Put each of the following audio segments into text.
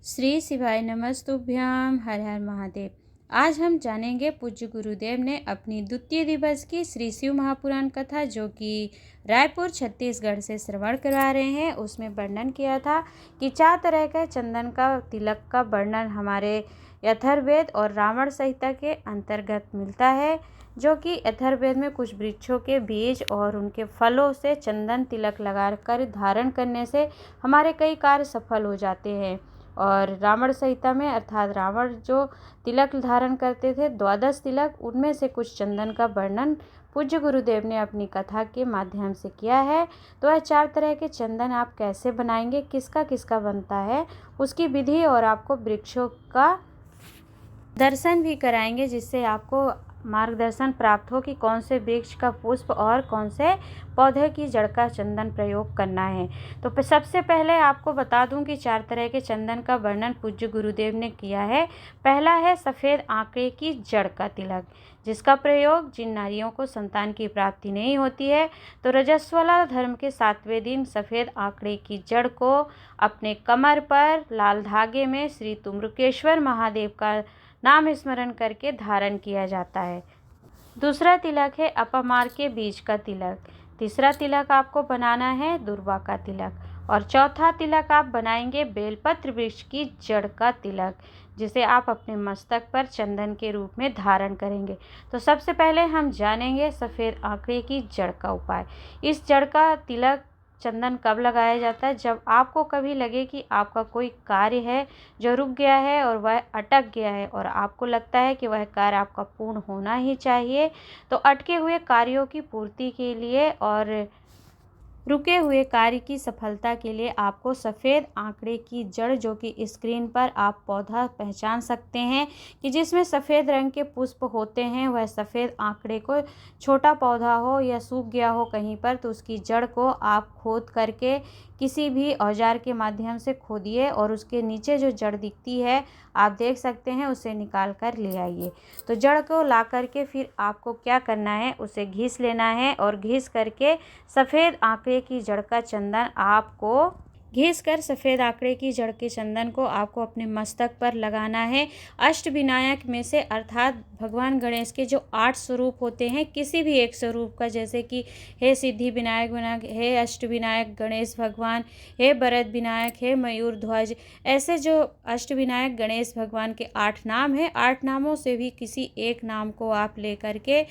श्री शिवाय नमस्तुभ्याम। हर हर महादेव। आज हम जानेंगे पूज्य गुरुदेव ने अपनी द्वितीय दिवस की श्री शिव महापुराण कथा जो कि रायपुर छत्तीसगढ़ से श्रवण करा रहे हैं, उसमें वर्णन किया था कि 4 तरह के चंदन का तिलक का वर्णन हमारे अथर्ववेद और रावण संहिता के अंतर्गत मिलता है, जो कि अथर्ववेद में कुछ वृक्षों के बीज और उनके फलों से चंदन तिलक लगाकर धारण करने से हमारे कई कार्य सफल हो जाते हैं। और रावण संहिता में अर्थात रावण जो तिलक धारण करते थे 12 तिलक, उनमें से कुछ चंदन का वर्णन पूज्य गुरुदेव ने अपनी कथा के माध्यम से किया है। तो वह 4 तरह के चंदन आप कैसे बनाएंगे, किसका किसका बनता है, उसकी विधि और आपको वृक्षों का दर्शन भी कराएंगे, जिससे आपको मार्गदर्शन प्राप्त हो कि कौन से वृक्ष का पुष्प और कौन से पौधे की जड़ का चंदन प्रयोग करना है। तो सबसे पहले आपको बता दूं कि 4 तरह के चंदन का वर्णन पूज्य गुरुदेव ने किया है। पहला है सफ़ेद आंकड़े की जड़ का तिलक, जिसका प्रयोग जिन नारियों को संतान की प्राप्ति नहीं होती है तो रजस्वला धर्म के 7वें दिन सफ़ेद आंकड़े की जड़ को अपने कमर पर लाल धागे में श्री तुम्रकेश्वर महादेव का नाम स्मरण करके धारण किया जाता है। दूसरा तिलक है अपामार के बीज का तिलक। तीसरा तिलक आपको बनाना है दुर्वा का तिलक। और चौथा तिलक आप बनाएंगे बेलपत्र वृक्ष की जड़ का तिलक, जिसे आप अपने मस्तक पर चंदन के रूप में धारण करेंगे। तो सबसे पहले हम जानेंगे सफ़ेद आंकड़े की जड़ का उपाय। इस जड़ का तिलक चंदन कब लगाया जाता है? जब आपको कभी लगे कि आपका कोई कार्य है जो रुक गया है और वह अटक गया है और आपको लगता है कि वह कार्य आपका पूर्ण होना ही चाहिए, तो अटके हुए कार्यों की पूर्ति के लिए और रुके हुए कार्य की सफलता के लिए आपको सफ़ेद आंकड़े की जड़, जो कि स्क्रीन पर आप पौधा पहचान सकते हैं कि जिसमें सफ़ेद रंग के पुष्प होते हैं, वह सफ़ेद आंकड़े को छोटा पौधा हो या सूख गया हो कहीं पर, तो उसकी जड़ को आप खोद करके किसी भी औजार के माध्यम से खोदिए और उसके नीचे जो जड़ दिखती है आप देख सकते हैं, उसे निकाल कर ले आइए। तो जड़ को ला करके फिर आपको क्या करना है, उसे घिस लेना है और घिस करके सफ़ेद आंकड़े की जड़ का चंदन आपको घिस कर सफ़ेद आंकड़े की जड़ के चंदन को आपको अपने मस्तक पर लगाना है। अष्टविनायक में से अर्थात भगवान गणेश के जो 8 स्वरूप होते हैं, किसी भी एक स्वरूप का, जैसे कि हे सिद्धि विनायक विनायक, हे अष्टविनायक गणेश भगवान, हे भरत विनायक, हे मयूर ध्वज, ऐसे जो अष्टविनायक गणेश भगवान के 8 नाम हैं, 8 नामों से भी किसी एक नाम को आप ले करके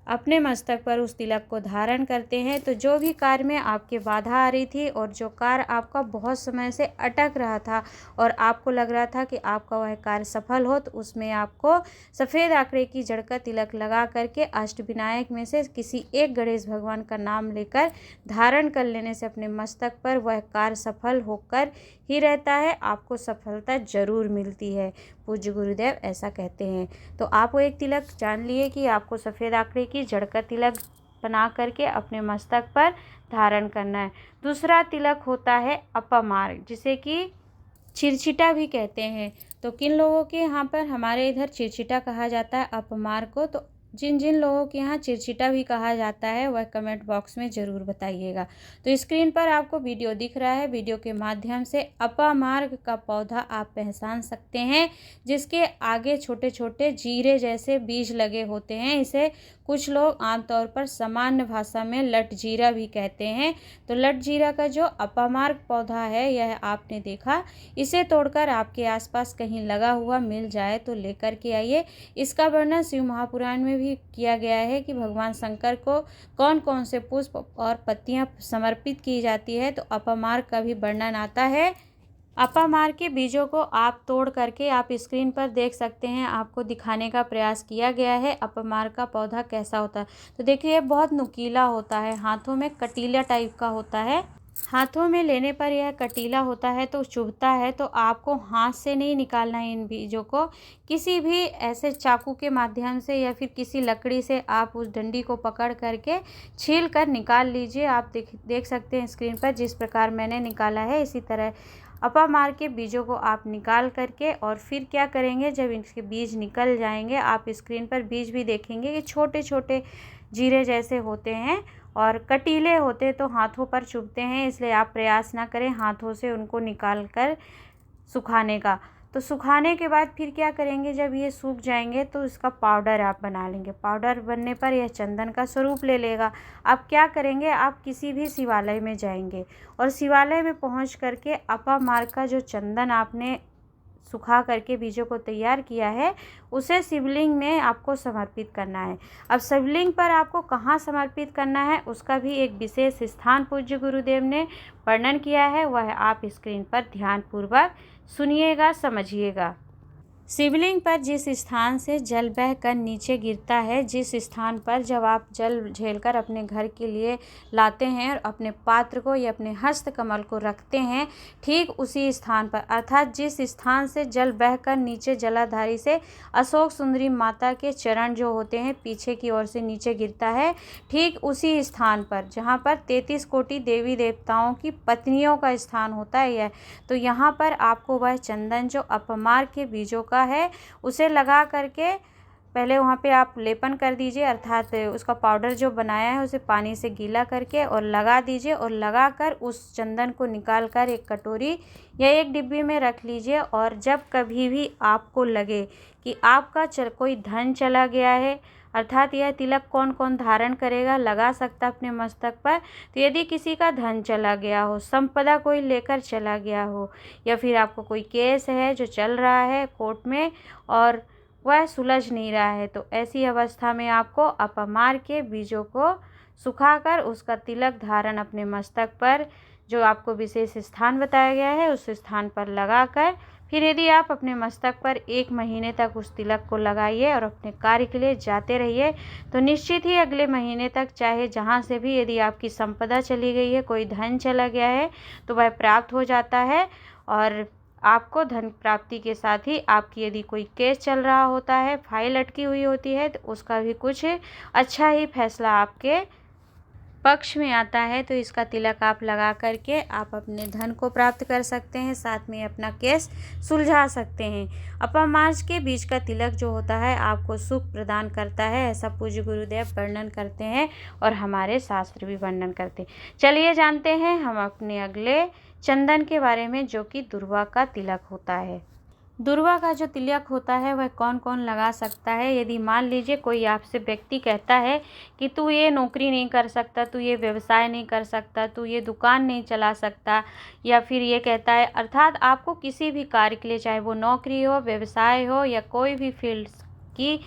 अपने मस्तक पर उस तिलक को धारण करते हैं। तो जो भी कार्य में आपके बाधा आ रही थी और जो कार्य आपका बहुत समय से अटक रहा था और आपको लग रहा था कि आपका वह कार्य सफल हो, तो उसमें आपको सफ़ेद आंकड़े की जड़ का तिलक लगा करके अष्टविनायक में से किसी एक गणेश भगवान का नाम लेकर धारण कर लेने से अपने मस्तक पर वह कार्य सफल होकर ही रहता है, आपको सफलता जरूर मिलती है। पूज्य गुरुदेव ऐसा कहते हैं। तो आप वो एक तिलक जान लिए कि आपको सफ़ेद आंकड़े की जड़ का तिलक बना करके अपने मस्तक पर धारण करना है। दूसरा तिलक होता है अपमार्ग, जिसे कि चिरचिटा भी कहते हैं। तो किन लोगों के यहाँ पर, हमारे इधर चिरचिटा कहा जाता है अपमार्ग को। तो जिन जिन लोगों के यहाँ चिरचिटा भी कहा जाता है वह कमेंट बॉक्स में ज़रूर बताइएगा। तो स्क्रीन पर आपको वीडियो दिख रहा है, वीडियो के माध्यम से अपमार्ग का पौधा आप पहचान सकते हैं, जिसके आगे छोटे छोटे जीरे जैसे बीज लगे होते हैं। इसे कुछ लोग आमतौर पर सामान्य भाषा में लट जीरा भी कहते हैं। तो लट जीरा का जो अपमार्ग पौधा है, यह आपने देखा, इसे तोड़कर आपके आसपास कहीं लगा हुआ मिल जाए तो लेकर के आइए। इसका वर्णन शिव महापुराण में भी किया गया है कि भगवान शंकर को कौन कौन से पुष्प और पत्तियां समर्पित की जाती है। तो अपमार्ग का भी वर्णन आता है। अपामार के बीजों को आप तोड़ करके आप स्क्रीन पर देख सकते हैं, आपको दिखाने का प्रयास किया गया है अपामार का पौधा कैसा होता है। तो देखिए बहुत नुकीला होता है, हाथों में कटीला टाइप का होता है। हाथों में लेने पर यह कटीला होता है तो चुभता है। तो आपको हाथ से नहीं निकालना है इन बीजों को, किसी भी ऐसे चाकू के माध्यम से या फिर किसी लकड़ी से आप उस डंडी को पकड़ करके छील कर निकाल लीजिए। आप देख सकते हैं स्क्रीन पर जिस प्रकार मैंने निकाला है, इसी तरह अपामार के बीजों को आप निकाल करके और फिर क्या करेंगे, जब इनके बीज निकल जाएंगे, आप स्क्रीन पर बीज भी देखेंगे कि छोटे छोटे जीरे जैसे होते हैं और कटीले होते तो हाथों पर चुभते हैं, इसलिए आप प्रयास ना करें हाथों से उनको निकाल कर सुखाने का। तो सुखाने के बाद फिर क्या करेंगे, जब ये सूख जाएंगे तो इसका पाउडर आप बना लेंगे। पाउडर बनने पर यह चंदन का स्वरूप ले लेगा। आप क्या करेंगे, आप किसी भी शिवालय में जाएंगे और शिवालय में पहुंच करके अपामार्ग का जो चंदन आपने सुखा करके बीजों को तैयार किया है उसे शिवलिंग में आपको समर्पित करना है। अब शिवलिंग पर आपको कहाँ समर्पित करना है उसका भी एक विशेष स्थान पूज्य गुरुदेव ने वर्णन किया है, वह आप स्क्रीन पर ध्यानपूर्वक सुनिएगा, समझिएगा। शिवलिंग पर जिस स्थान से जल बह कर नीचे गिरता है, जिस स्थान पर जब आप जल झेलकर अपने घर के लिए लाते हैं और अपने पात्र को या अपने हस्त कमल को रखते हैं, ठीक उसी स्थान पर अर्थात जिस स्थान से जल बहकर नीचे जलाधारी से अशोक सुंदरी माता के चरण जो होते हैं पीछे की ओर से नीचे गिरता है, ठीक उसी स्थान पर जहाँ पर 33 कोटि देवी देवताओं की पत्नियों का स्थान होता है यह, तो यहाँ पर आपको वह चंदन जो अपमार्ग के बीजों का है उसे लगा करके पहले वहाँ पे आप लेपन कर दीजिए, अर्थात उसका पाउडर जो बनाया है उसे पानी से गीला करके और लगा दीजिए और लगाकर उस चंदन को निकाल कर एक कटोरी या एक डिब्बी में रख लीजिए। और जब कभी भी आपको लगे कि आपका कोई धन चला गया है, अर्थात यह तिलक कौन कौन धारण करेगा, लगा सकता अपने मस्तक पर, तो यदि किसी का धन चला गया हो, संपदा कोई लेकर चला गया हो, या फिर आपको कोई केस है जो चल रहा है कोर्ट में और वह सुलझ नहीं रहा है, तो ऐसी अवस्था में आपको अपमार्ग के बीजों को सुखाकर उसका तिलक धारण अपने मस्तक पर जो आपको विशेष स्थान बताया गया है उस स्थान पर लगाकर फिर यदि आप अपने मस्तक पर 1 महीने तक उस तिलक को लगाइए और अपने कार्य के लिए जाते रहिए, तो निश्चित ही अगले महीने तक चाहे जहाँ से भी यदि आपकी संपदा चली गई है, कोई धन चला गया है, तो वह प्राप्त हो जाता है। और आपको धन प्राप्ति के साथ ही आपकी यदि कोई केस चल रहा होता है, फाइल अटकी हुई होती है, तो उसका भी कुछ अच्छा ही फैसला आपके पक्ष में आता है। तो इसका तिलक आप लगा करके आप अपने धन को प्राप्त कर सकते हैं, साथ में अपना केस सुलझा सकते हैं। अपमार्ग के बीच का तिलक जो होता है आपको सुख प्रदान करता है, ऐसा पूज्य गुरुदेव वर्णन करते हैं और हमारे शास्त्र भी वर्णन करते हैं। चलिए जानते हैं हम अपने अगले चंदन के बारे में जो कि दुर्वा का तिलक होता है। दुर्वा का जो तिलक होता है वह कौन कौन लगा सकता है। यदि मान लीजिए कोई आपसे व्यक्ति कहता है कि तू ये नौकरी नहीं कर सकता, तू ये व्यवसाय नहीं कर सकता, तू ये दुकान नहीं चला सकता, या फिर ये कहता है अर्थात आपको किसी भी कार्य के लिए, चाहे वो नौकरी हो, व्यवसाय हो या कोई भी फील्ड की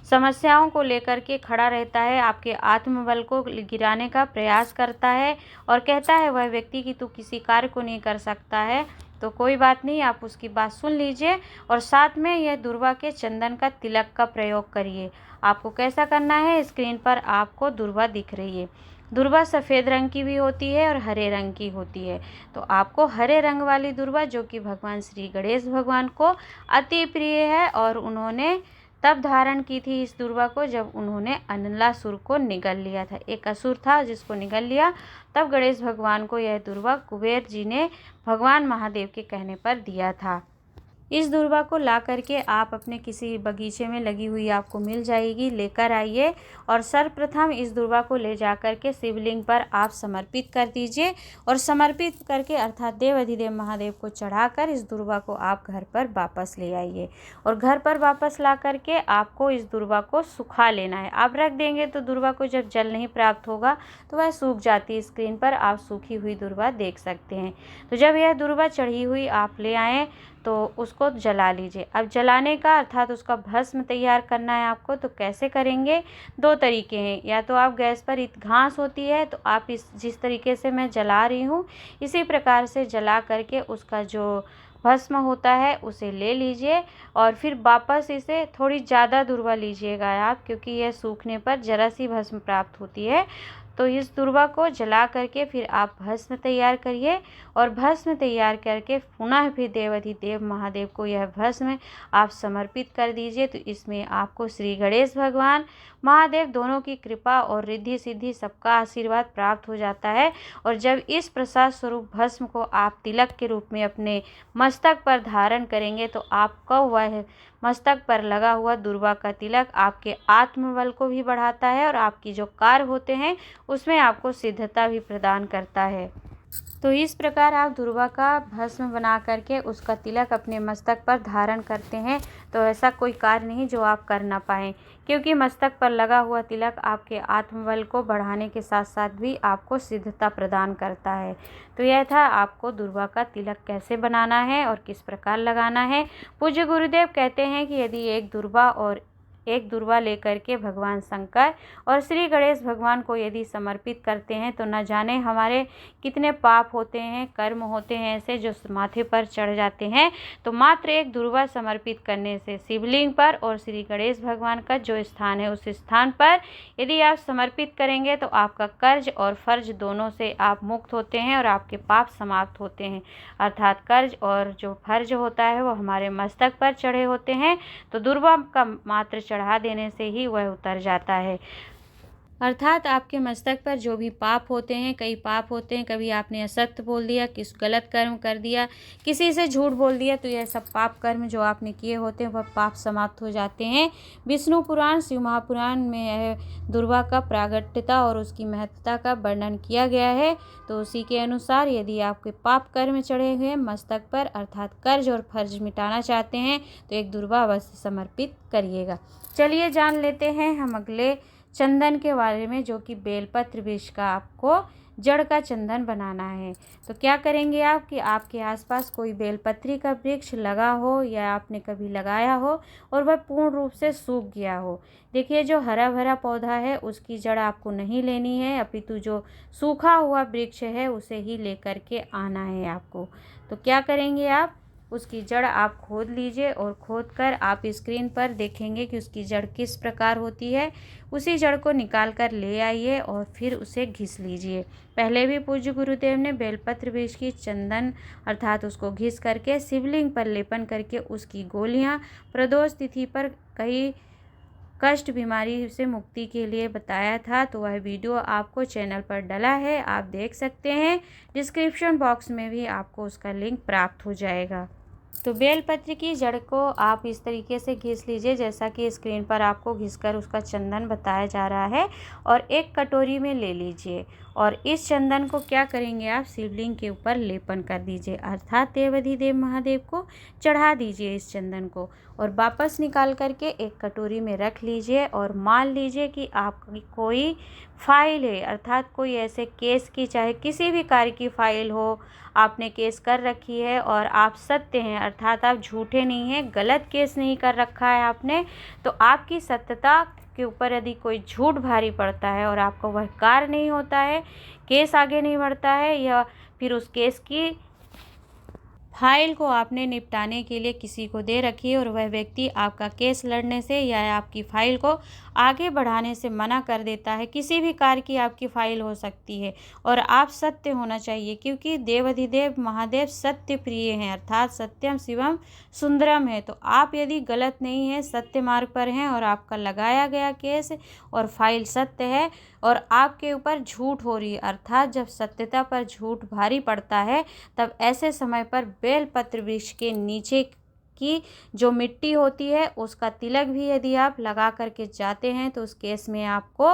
समस्याओं को लेकर के खड़ा रहता है, आपके आत्मबल को गिराने का प्रयास करता है और कहता है वह व्यक्ति कि तू किसी कार्य को नहीं कर सकता है, तो कोई बात नहीं, आप उसकी बात सुन लीजिए और साथ में यह दुर्वा के चंदन का तिलक का प्रयोग करिए। आपको कैसा करना है, स्क्रीन पर आपको दुर्वा दिख रही है। दुर्वा सफ़ेद रंग की भी होती है और हरे रंग की होती है, तो आपको हरे रंग वाली दुर्वा जो कि भगवान श्री गणेश भगवान को अति प्रिय है और उन्होंने तब धारण की थी इस दुर्वा को जब उन्होंने अनलासुर को निगल लिया था। एक असुर था जिसको निगल लिया, तब गणेश भगवान को यह दुर्वा कुबेर जी ने भगवान महादेव के कहने पर दिया था। इस दुर्वा को ला करके आप अपने किसी बगीचे में लगी हुई आपको मिल जाएगी, लेकर आइए और सर्वप्रथम इस दुर्वा को ले जा करके शिवलिंग पर आप समर्पित कर दीजिए और समर्पित करके अर्थात देव अधिदेव महादेव को चढ़ाकर इस दुर्वा को आप घर पर वापस ले आइए और घर पर वापस ला करके आपको इस दुर्वा को सुखा लेना है। आप रख देंगे तो दुर्वा को जब जल नहीं प्राप्त होगा तो वह सूख जाती है। स्क्रीन पर आप सूखी हुई दुर्वा देख सकते हैं। तो जब यह दुर्वा चढ़ी हुई आप ले आएँ तो उसको जला लीजिए। अब जलाने का अर्थात उसका भस्म तैयार करना है आपको, तो कैसे करेंगे, 2 तरीके हैं। या तो आप गैस पर घास होती है तो आप जिस तरीके से मैं जला रही हूँ इसी प्रकार से जला करके उसका जो भस्म होता है उसे ले लीजिए और फिर वापस इसे थोड़ी ज़्यादा दुर्वा लीजिएगा आप, क्योंकि यह सूखने पर जरा सी भस्म प्राप्त होती है। तो इस दुर्वा को जला करके फिर आप भस्म तैयार करिए और भस्म तैयार करके पुनः फिर देवाधिदेव महादेव को यह भस्म आप समर्पित कर दीजिए। तो इसमें आपको श्री गणेश भगवान महादेव दोनों की कृपा और रिद्धि सिद्धि सबका आशीर्वाद प्राप्त हो जाता है। और जब इस प्रसाद स्वरूप भस्म को आप तिलक के रूप में अपने मस्तक पर धारण करेंगे तो आपका वह मस्तक पर लगा हुआ दुर्वा का तिलक आपके आत्मबल को भी बढ़ाता है और आपकी जो कार्य होते हैं उसमें आपको सिद्धता भी प्रदान करता है। तो इस प्रकार आप दुर्वा का भस्म बना करके उसका तिलक अपने मस्तक पर धारण करते हैं। तो ऐसा कोई कार्य नहीं जो आप कर ना पाएँ, क्योंकि मस्तक पर लगा हुआ तिलक आपके आत्मबल को बढ़ाने के साथ साथ भी आपको सिद्धता प्रदान करता है। तो यह था आपको दुर्वा का तिलक कैसे बनाना है और किस प्रकार लगाना है। पूज्य गुरुदेव कहते हैं कि यदि एक दुर्वा लेकर के भगवान शंकर और श्री गणेश भगवान को यदि समर्पित करते हैं तो न जाने हमारे कितने पाप होते हैं, कर्म होते हैं ऐसे जो माथे पर चढ़ जाते हैं। तो मात्र एक दुर्वा समर्पित करने से शिवलिंग पर और श्री गणेश भगवान का जो स्थान है उस स्थान पर यदि आप समर्पित करेंगे तो आपका कर्ज और फर्ज दोनों से आप मुक्त होते हैं और आपके पाप समाप्त होते हैं। अर्थात कर्ज और जो फर्ज होता है वो हमारे मस्तक पर चढ़े होते हैं, तो दुर्वा का मात्र चढ़ा देने से ही वह उतर जाता है। अर्थात आपके मस्तक पर जो भी पाप होते हैं, कई पाप होते हैं, कभी आपने असत्य बोल दिया, किस गलत कर्म कर दिया, किसी से झूठ बोल दिया, तो यह सब पाप कर्म जो आपने किए होते हैं वह पाप समाप्त हो जाते हैं। विष्णु पुराण, शिव महापुराण में यह दुर्वा का प्रागट्यता और उसकी महत्ता का वर्णन किया गया है। तो उसी के अनुसार यदि आपके पाप कर्म चढ़े हुए मस्तक पर अर्थात कर्ज और फर्ज मिटाना चाहते हैं तो एक दुर्वा अवश्य समर्पित करिएगा। चलिए जान लेते हैं हम अगले चंदन के बारे में, जो कि बेलपत्र वृक्ष का आपको जड़ का चंदन बनाना है। तो क्या करेंगे आप कि आपके आसपास कोई बेलपत्री का वृक्ष लगा हो या आपने कभी लगाया हो और वह पूर्ण रूप से सूख गया हो। देखिए जो हरा भरा पौधा है उसकी जड़ आपको नहीं लेनी है, अपितु जो सूखा हुआ वृक्ष है उसे ही लेकर के आना है आपको। तो क्या करेंगे आप, उसकी जड़ आप खोद लीजिए और खोदकर आप स्क्रीन पर देखेंगे कि उसकी जड़ किस प्रकार होती है। उसी जड़ को निकाल कर ले आइए और फिर उसे घिस लीजिए। पहले भी पूज्य गुरुदेव ने बेलपत्र वृक्ष की चंदन अर्थात उसको घिस करके शिवलिंग पर लेपन करके उसकी गोलियां प्रदोष तिथि पर कई कष्ट बीमारी से मुक्ति के लिए बताया था। तो वह वीडियो आपको चैनल पर डला है, आप देख सकते हैं। डिस्क्रिप्शन बॉक्स में भी आपको उसका लिंक प्राप्त हो जाएगा। तो बेलपत्र की जड़ को आप इस तरीके से घिस लीजिए जैसा कि स्क्रीन पर आपको घिसकर उसका चंदन बताया जा रहा है, और एक कटोरी में ले लीजिए और इस चंदन को क्या करेंगे आप शिवलिंग के ऊपर लेपन कर दीजिए अर्थात देवाधिदेव महादेव को चढ़ा दीजिए इस चंदन को, और वापस निकाल करके एक कटोरी में रख लीजिए। और मान लीजिए कि आपकी कोई फाइल है अर्थात कोई ऐसे केस की, चाहे किसी भी कार्य की फाइल हो, आपने केस कर रखी है और आप सत्य हैं अर्थात आप झूठे नहीं हैं, गलत केस नहीं कर रखा है आपने, तो आपकी सत्यता के ऊपर यदि कोई झूठ भारी पड़ता है और आपको वह कार्य नहीं होता है, केस आगे नहीं बढ़ता है, या फिर उस केस की फाइल को आपने निपटाने के लिए किसी को दे रखी है और वह व्यक्ति आपका केस लड़ने से या आपकी फाइल को आगे बढ़ाने से मना कर देता है, किसी भी कार्य की आपकी फाइल हो सकती है, और आप सत्य होना चाहिए क्योंकि देवाधिदेव महादेव सत्य प्रिय हैं अर्थात सत्यम शिवम सुंदरम है। तो आप यदि गलत नहीं है, सत्य मार्ग पर हैं और आपका लगाया गया केस और फाइल सत्य है और आपके ऊपर झूठ हो रही है अर्थात जब सत्यता पर झूठ भारी पड़ता है तब ऐसे समय पर बेलपत्र वृक्ष के नीचे की जो मिट्टी होती है उसका तिलक भी यदि आप लगा करके जाते हैं तो उस केस में आपको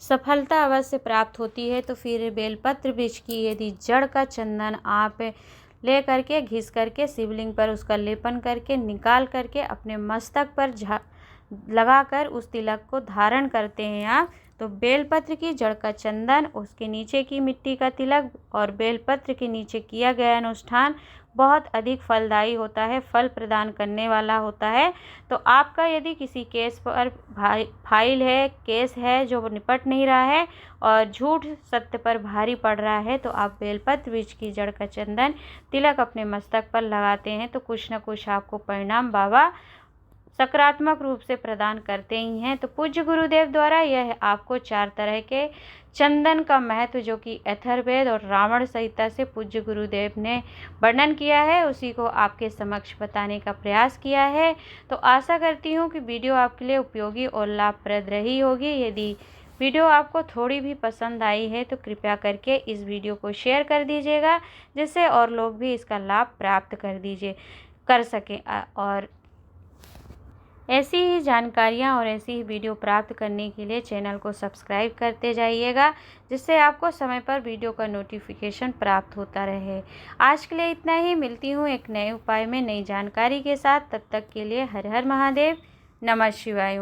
सफलता अवश्य प्राप्त होती है। तो फिर बेलपत्र वृक्ष की यदि जड़ का चंदन आप ले करके घिस करके शिवलिंग पर उसका लेपन करके निकाल करके अपने मस्तक पर लगाकर उस तिलक को धारण करते हैं आप, तो बेलपत्र की जड़ का चंदन, उसके नीचे की मिट्टी का तिलक और बेलपत्र के नीचे किया गया अनुष्ठान बहुत अधिक फलदायी होता है, फल प्रदान करने वाला होता है। तो आपका यदि किसी केस पर फाइल है, केस है जो निपट नहीं रहा है और झूठ सत्य पर भारी पड़ रहा है, तो आप बेलपत्र वृक्ष की जड़ का चंदन तिलक अपने मस्तक पर लगाते हैं तो कुछ न कुछ आपको परिणाम बाबा सकारात्मक रूप से प्रदान करते ही हैं। तो पूज्य गुरुदेव द्वारा यह आपको 4 तरह के चंदन का महत्व जो कि अथर्ववेद और रावण संहिता से पूज्य गुरुदेव ने वर्णन किया है उसी को आपके समक्ष बताने का प्रयास किया है। तो आशा करती हूँ कि वीडियो आपके लिए उपयोगी और लाभप्रद रही होगी। यदि वीडियो आपको थोड़ी भी पसंद आई है तो कृपया करके इस वीडियो को शेयर कर दीजिएगा जिससे और लोग भी इसका लाभ प्राप्त कर सकें। और ऐसी ही जानकारियाँ और ऐसी ही वीडियो प्राप्त करने के लिए चैनल को सब्सक्राइब करते जाइएगा, जिससे आपको समय पर वीडियो का नोटिफिकेशन प्राप्त होता रहे। आज के लिए इतना ही। मिलती हूँ एक नए उपाय में नई जानकारी के साथ। तब तक के लिए हर हर महादेव, नमः शिवाय।